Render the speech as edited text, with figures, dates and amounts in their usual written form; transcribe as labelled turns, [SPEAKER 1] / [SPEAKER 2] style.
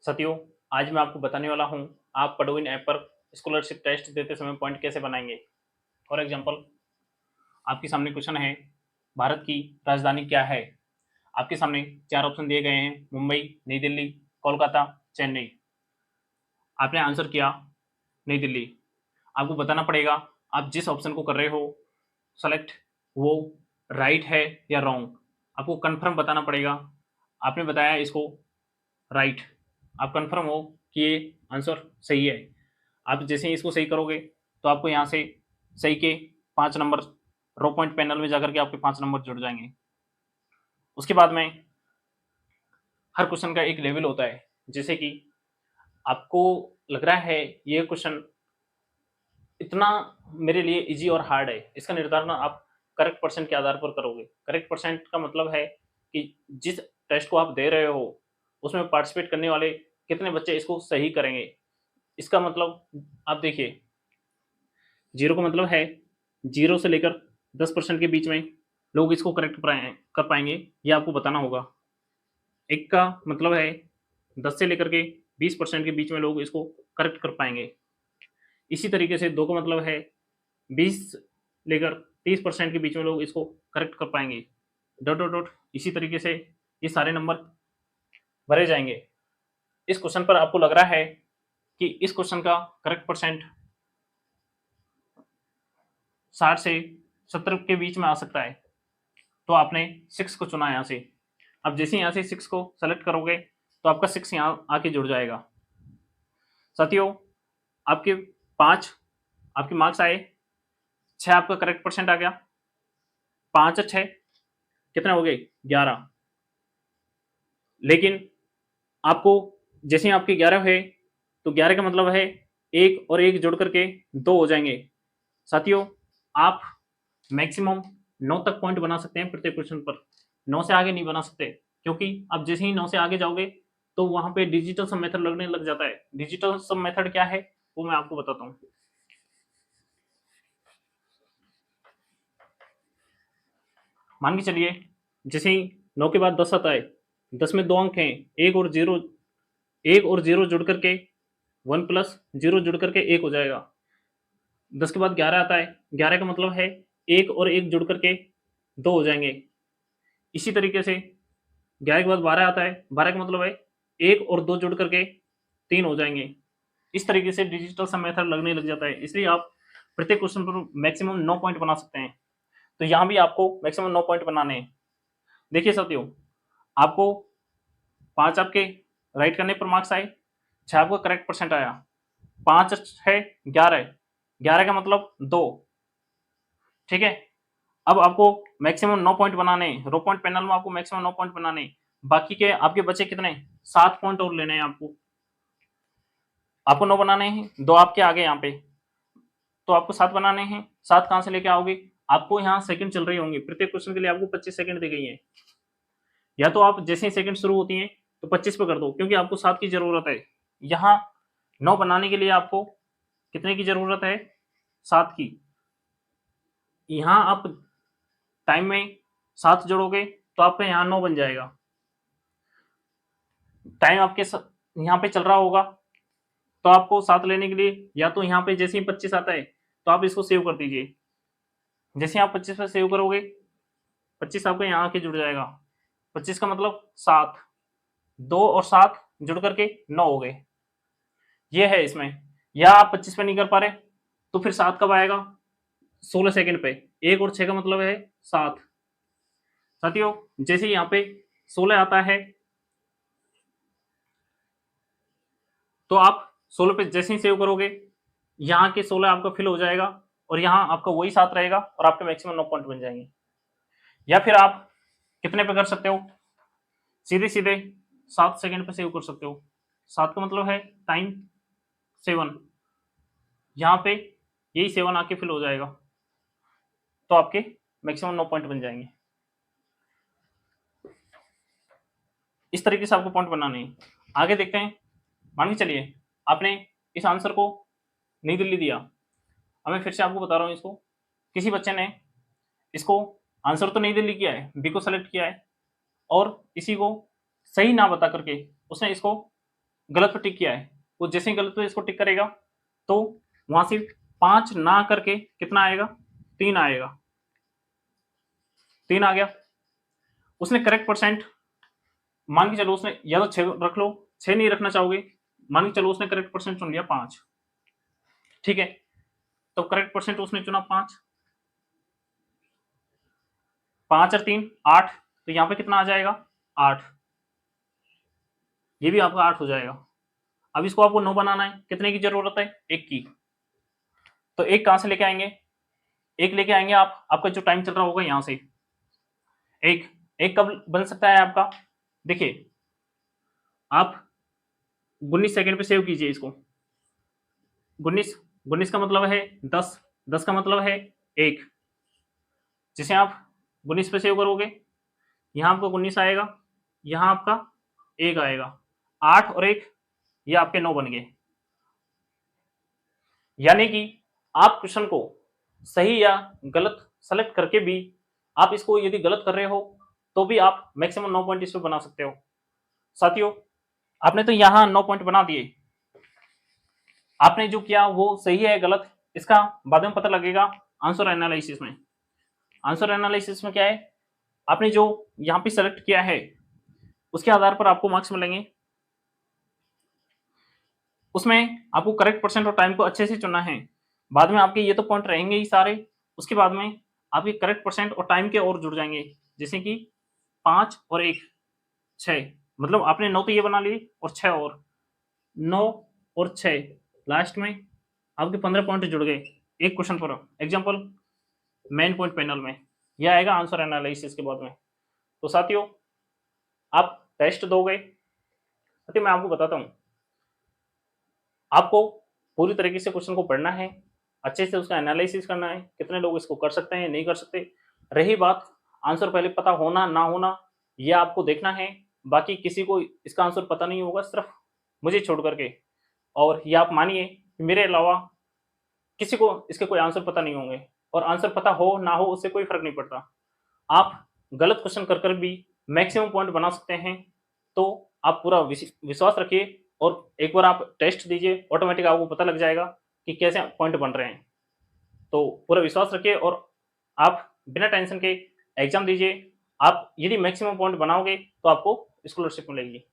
[SPEAKER 1] साथियों, आज मैं आपको बताने वाला हूं आप पडोइन ऐप पर स्कॉलरशिप टेस्ट देते समय पॉइंट कैसे बनाएंगे। फॉर एग्जांपल, आपके सामने क्वेश्चन है, भारत की राजधानी क्या है। आपके सामने चार ऑप्शन दिए गए हैं, मुंबई, नई दिल्ली, कोलकाता, चेन्नई। आपने आंसर किया नई दिल्ली। आपको बताना पड़ेगा आप जिस ऑप्शन को कर रहे हो सेलेक्ट, वो राइट है या रॉन्ग। आपको कंफर्म बताना पड़ेगा। आपने बताया इसको राइट, आप कंफर्म हो कि ये आंसर सही है। आप जैसे ही इसको सही करोगे तो आपको यहाँ से सही के 5 नंबर रो पॉइंट पैनल में जाकर के आपके 5 नंबर जुड़ जाएंगे। उसके बाद में हर क्वेश्चन का एक लेवल होता है। जैसे कि आपको लग रहा है ये क्वेश्चन इतना मेरे लिए इजी और हार्ड है, इसका निर्धारण आप करेक्ट परसेंट के आधार पर करोगे। करेक्ट परसेंट का मतलब है कि जिस टेस्ट को आप दे रहे हो उसमें पार्टिसिपेट करने वाले कितने बच्चे इसको सही करेंगे। इसका मतलब आप देखिए, जीरो का मतलब है 0 से लेकर 10% के बीच में लोग इसको करेक्ट कर पाएंगे, ये आपको बताना होगा। एक का मतलब है 10 से लेकर के 20% के बीच में लोग इसको करेक्ट कर पाएंगे। इसी तरीके से दो का मतलब है 20 लेकर 30% के बीच में लोग इसको करेक्ट कर पाएंगे। डॉट डॉट डॉट इसी तरीके से ये सारे नंबर भरे जाएंगे। इस क्वेश्चन पर आपको लग रहा है कि इस क्वेश्चन का करेक्ट परसेंट 60 से 70 के बीच में आ सकता है, तो आपने 6 को चुना यहाँ से। अब जैसे यहाँ से 6 को सेलेक्ट करोगे तो आपका 6 यहाँ आके जुड़ जाएगा। साथियों, आपके 5 आपके मार्क्स आए, 6 आपका करेक्ट परसेंट आ गया। 5 और 6 कितने हो गए? 11। लेकिन आपको जैसे ही आपके 11 हुए तो 11 का मतलब है 1 और 1 जुड़ करके 2 हो जाएंगे। साथियों, आप मैक्सिमम 9 तक पॉइंट बना सकते हैं प्रत्येक क्वेश्चन पर। 9 से आगे नहीं बना सकते, क्योंकि आप जैसे ही 9 से आगे जाओगे तो वहां पे डिजिटल सम मेथड लगने लग जाता है। डिजिटल सम मेथड क्या है वो मैं आपको बताता हूँ। मान के चलिए, जैसे ही 9 के बाद 10 आता है, 10 में 2 अंक हैं, 1 और 0 जुड़ करके 1 प्लस 0 जुड़ करके 1 हो जाएगा। 10 के बाद 11 आता है, 11 का मतलब है 1 और 1 जुड़ करके 2 हो जाएंगे। इसी तरीके से 11 के बाद 12 आता है, 12 का मतलब है 1 और 2 जुड़ करके 3 हो जाएंगे। इस तरीके से डिजिटल सम मेथड लगने लग जाता है, इसलिए आप प्रत्येक क्वेश्चन पर मैक्सिमम 9 पॉइंट बना सकते हैं। तो यहाँ भी आपको मैक्सिमम 9 पॉइंट बनाने हैं। देखिए साथियों, आपको 5 आपके राइट करने पर मार्क्स आए, 6 आपका करेक्ट परसेंट आया, 5 है 11, 11 का मतलब 2। ठीक है, अब आपको मैक्सिमम 9 पॉइंट बनाने हैं। रो पॉइंट पैनल में आपको मैक्सिमम 9 पॉइंट बनाने हैं। बाकी के आपके बचे कितने? 7 पॉइंट और लेने हैं आपको। आपको 9 बनाने हैं, 2 आपके आगे यहाँ पे, तो आपको 7 बनाने हैं। 7 कहां से लेके आओगे? आपको यहाँ सेकंड चल रही होंगी, प्रत्येक क्वेश्चन के लिए आपको 25 सेकंड दी गई है। या तो आप जैसे ही सेकंड शुरू होती हैं तो 25 पे कर दो, क्योंकि आपको 7 की जरूरत है। यहाँ 9 बनाने के लिए आपको कितने की जरूरत है? 7 की। यहाँ आप टाइम में 7 जोड़ोगे तो आपका यहाँ 9 बन जाएगा। टाइम आपके यहाँ पे चल रहा होगा तो आपको 7 लेने के लिए या तो यहाँ पे जैसे ही 25 आता है तो आप इसको सेव कर दीजिए। जैसे आप 25 पे सेव करोगे, 25 आपका यहाँ आके जुड़ जाएगा। 25 का मतलब 7, 2 और 7 जुड़ करके 9 हो गए। ये है इसमें। या आप 25 पे नहीं कर पा रहे तो फिर 7 कब आएगा? 16 सेकंड पे। 1 और 6 का मतलब है 7। साथियों, जैसे यहाँ पे 16 आता है तो आप 16 पे जैसे ही सेव करोगे, यहाँ के 16 आपका फिल हो जाएगा और यहाँ आपका वही 7 रहेगा और आपके मैक्सिमम 9 पॉइंट बन जाएंगे। या फिर आप कितने पे कर सकते हो? सीधे सीधे 7 सेकंड पे सेव कर सकते हो। 7 का मतलब है टाइम 7, यहाँ पे यही 7 आके फिल हो जाएगा, तो आपके मैक्सिमम 9 पॉइंट बन जाएंगे। इस तरीके से आपको पॉइंट बनाने हैं। आगे देखते हैं। मान के चलिए आपने इस आंसर को नई दिल्ली दिया। अब मैं फिर से आपको बता रहा हूँ, इसको किसी बच्चे ने इसको आंसर तो नई दिल्ली किया है, बी को सेलेक्ट किया है और इसी को सही ना बता करके उसने इसको गलत पे टिक किया है, वो जैसे ही गलत पे इसको टिक करेगा तो वहां से 5 ना करके कितना आएगा, 3 आएगा, 3 आ गया। उसने करेक्ट परसेंट, मान के चलो उसने या तो 6 रख लो, 6 नहीं रखना चाहोगे, मान के चलो उसने करेक्ट परसेंट चुन लिया 5, ठीक है, तो करेक्ट परसेंट उसने चुना 5, 5 और 3 8, तो यहां पे कितना आ जाएगा 8, ये भी आपका 8 हो जाएगा। अब इसको आपको 9 बनाना है, कितने की जरूरत है, 1 की, तो 1 कहां से लेके आएंगे, 1 लेके आएंगे आप, आपका जो टाइम चल रहा होगा यहां से, 1 1 कब बन सकता है आपका, देखिए आप 19 सेकंड पे सेव कीजिए इसको, 19 19 का मतलब है 10, 10 का मतलब है 1, जिसे आप 19 पे सेव करोगे, यहां आपका 19 आएगा, यहां आपका 1 आएगा, 8 और 1 ये आपके 9 बन गए। यानी कि आप क्वेश्चन को सही या गलत सेलेक्ट करके भी आप इसको यदि गलत कर रहे हो तो भी आप मैक्सिमम 9 पॉइंट इसमें बना सकते हो। साथियों, आपने तो यहां 9 पॉइंट बना दिए, आपने जो किया वो सही है गलत इसका बाद में पता लगेगा आंसर एनालिसिस में। आंसर एनालिसिस में क्या है, आपने जो यहां पे सेलेक्ट किया है उसके आधार पर आपको मार्क्स मिलेंगे, उसमें आपको करेक्ट परसेंट और टाइम को अच्छे से चुनना है, बाद में आपके ये तो पॉइंट रहेंगे ही सारे, उसके बाद में आपके करेक्ट परसेंट और टाइम के और जुड़ जाएंगे, जैसे कि 5 और 1 6, मतलब आपने 9 तो ये बना लिए और 6 और 9 और 6 लास्ट में आपके 15 पॉइंट जुड़ गए एक क्वेश्चन पर। एग्जांपल मेन पॉइंट पैनल में यह आएगा आंसर एनालिसिस के बाद में। तो साथियों, आप टेस्ट दोगे, साथियों मैं आपको बताता हूँ, आपको पूरी तरीके से क्वेश्चन को पढ़ना है, अच्छे से उसका एनालिसिस करना है, कितने लोग इसको कर सकते हैं नहीं कर सकते, रही बात आंसर पहले पता होना ना होना ये आपको देखना है, बाकी किसी को इसका आंसर पता नहीं होगा सिर्फ मुझे छोड़ करके, और ये आप मानिए कि मेरे अलावा किसी को इसके कोई आंसर पता नहीं होंगे, और आंसर पता हो ना हो उससे कोई फर्क नहीं पड़ता, आप गलत क्वेश्चन कर कर भी मैक्सिमम पॉइंट बना सकते हैं। तो आप पूरा विश्वास रखिए और एक बार आप टेस्ट दीजिए, ऑटोमेटिक आपको पता लग जाएगा कि कैसे पॉइंट बन रहे हैं। तो पूरा विश्वास रखिए और आप बिना टेंशन के एग्जाम दीजिए, आप यदि मैक्सिमम पॉइंट बनाओगे तो आपको स्कॉलरशिप मिलेगी।